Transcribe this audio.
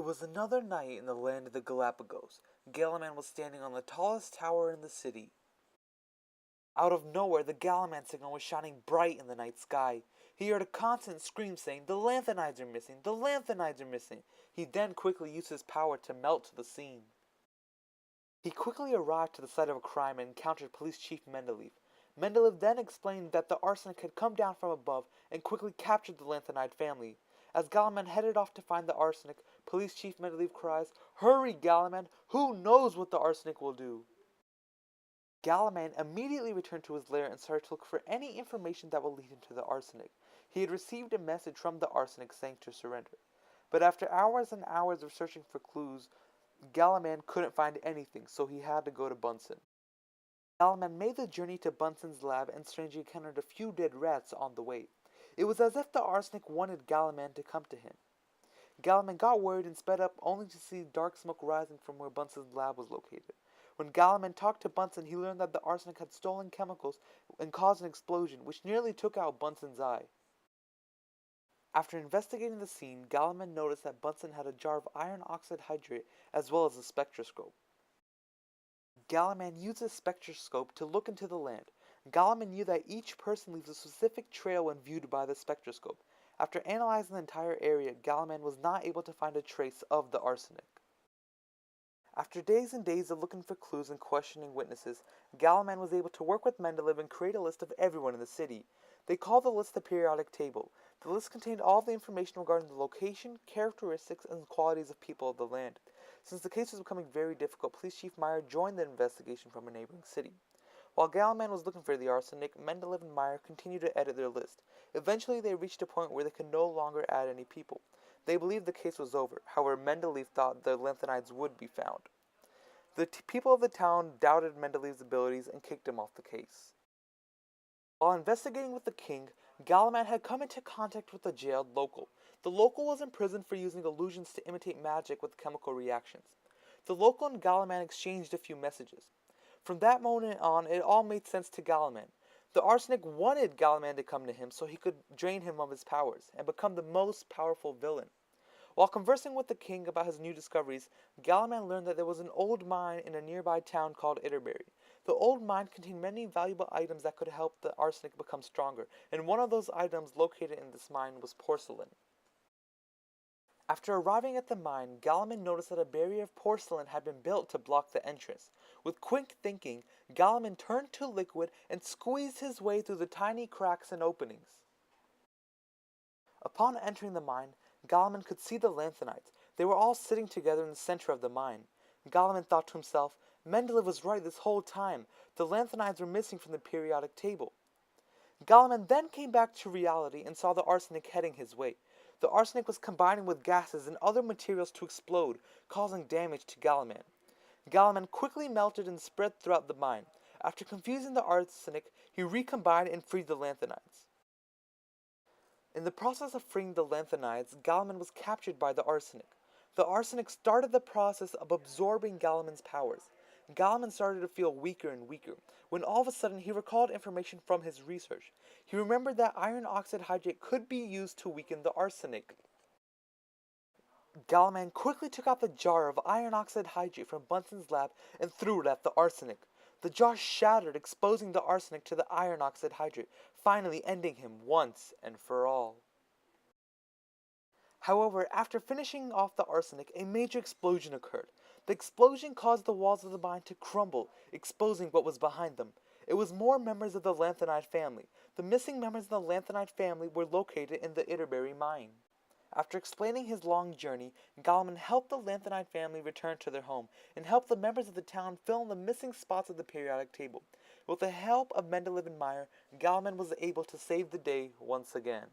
was another night in the land of the Galapagos. Galaman was standing on the tallest tower in the city. Out of nowhere, the Galaman signal was shining bright in the night sky. He heard a constant scream saying, "The lanthanides are missing! The lanthanides are missing!" He then quickly used his power to melt to the scene. He quickly arrived to the site of a crime and encountered Police Chief Mendeleev. Mendeleev then explained that the arsenic had come down from above and quickly captured the lanthanide family. As Galaman headed off to find the arsenic, Police Chief Mendeleev cries, "Hurry, Galaman! Who knows what the arsenic will do?" Galaman immediately returned to his lair and started to look for any information that would lead him to the arsenic. He had received a message from the arsenic saying to surrender. But after hours and hours of searching for clues, Galaman couldn't find anything, so he had to go to Bunsen. Galaman made the journey to Bunsen's lab and strangely encountered a few dead rats on the way. It was as if the arsenic wanted Galaman to come to him. Galaman got worried and sped up only to see dark smoke rising from where Bunsen's lab was located. When Galaman talked to Bunsen, he learned that the arsenic had stolen chemicals and caused an explosion, which nearly took out Bunsen's eye. After investigating the scene, Galaman noticed that Bunsen had a jar of iron oxide hydrate as well as a spectroscope. Galaman used a spectroscope to look into the land. Galaman knew that each person leaves a specific trail when viewed by the spectroscope. After analyzing the entire area, Galaman was not able to find a trace of the arsenic. After days and days of looking for clues and questioning witnesses, Galaman was able to work with Mendeleev and create a list of everyone in the city. They called the list the periodic table. The list contained all the information regarding the location, characteristics, and qualities of people of the land. Since the case was becoming very difficult, Police Chief Meyer joined the investigation from a neighboring city. While Galaman was looking for the arsenic, Mendeleev and Meyer continued to edit their list. Eventually, they reached a point where they could no longer add any people. They believed the case was over. However, Mendeleev thought the lanthanides would be found. The people of the town doubted Mendeleev's abilities and kicked him off the case. While investigating with the king, Galaman had come into contact with a jailed local. The local was imprisoned for using illusions to imitate magic with chemical reactions. The local and Galaman exchanged a few messages. From that moment on, it all made sense to Galaman. The arsenic wanted Galaman to come to him so he could drain him of his powers and become the most powerful villain. While conversing with the king about his new discoveries, Galaman learned that there was an old mine in a nearby town called Itterbury. The old mine contained many valuable items that could help the arsenic become stronger, and one of those items located in this mine was porcelain. After arriving at the mine, Galaman noticed that a barrier of porcelain had been built to block the entrance. With quick thinking, Galaman turned to liquid and squeezed his way through the tiny cracks and openings. Upon entering the mine, Galaman could see the lanthanides. They were all sitting together in the center of the mine. Galaman thought to himself, Mendeleev was right this whole time. The lanthanides were missing from the periodic table. Galaman then came back to reality and saw the arsenic heading his way. The arsenic was combining with gases and other materials to explode, causing damage to Galaman. Galaman quickly melted and spread throughout the mine. After confusing the arsenic, he recombined and freed the lanthanides. In the process of freeing the lanthanides, Galaman was captured by the arsenic. The arsenic started the process of absorbing Galaman's powers. Galaman started to feel weaker and weaker, when all of a sudden he recalled information from his research. He remembered that iron oxide hydrate could be used to weaken the arsenic. Galaman quickly took out the jar of iron oxide hydrate from Bunsen's lab and threw it at the arsenic. The jar shattered, exposing the arsenic to the iron oxide hydrate, finally ending him once and for all. However, after finishing off the arsenic, a major explosion occurred. The explosion caused the walls of the mine to crumble, exposing what was behind them. It was more members of the lanthanide family. The missing members of the lanthanide family were located in the Itterbury mine. After explaining his long journey, Galaman helped the lanthanide family return to their home and helped the members of the town fill in the missing spots of the periodic table. With the help of Mendeleev and Meyer, Galaman was able to save the day once again.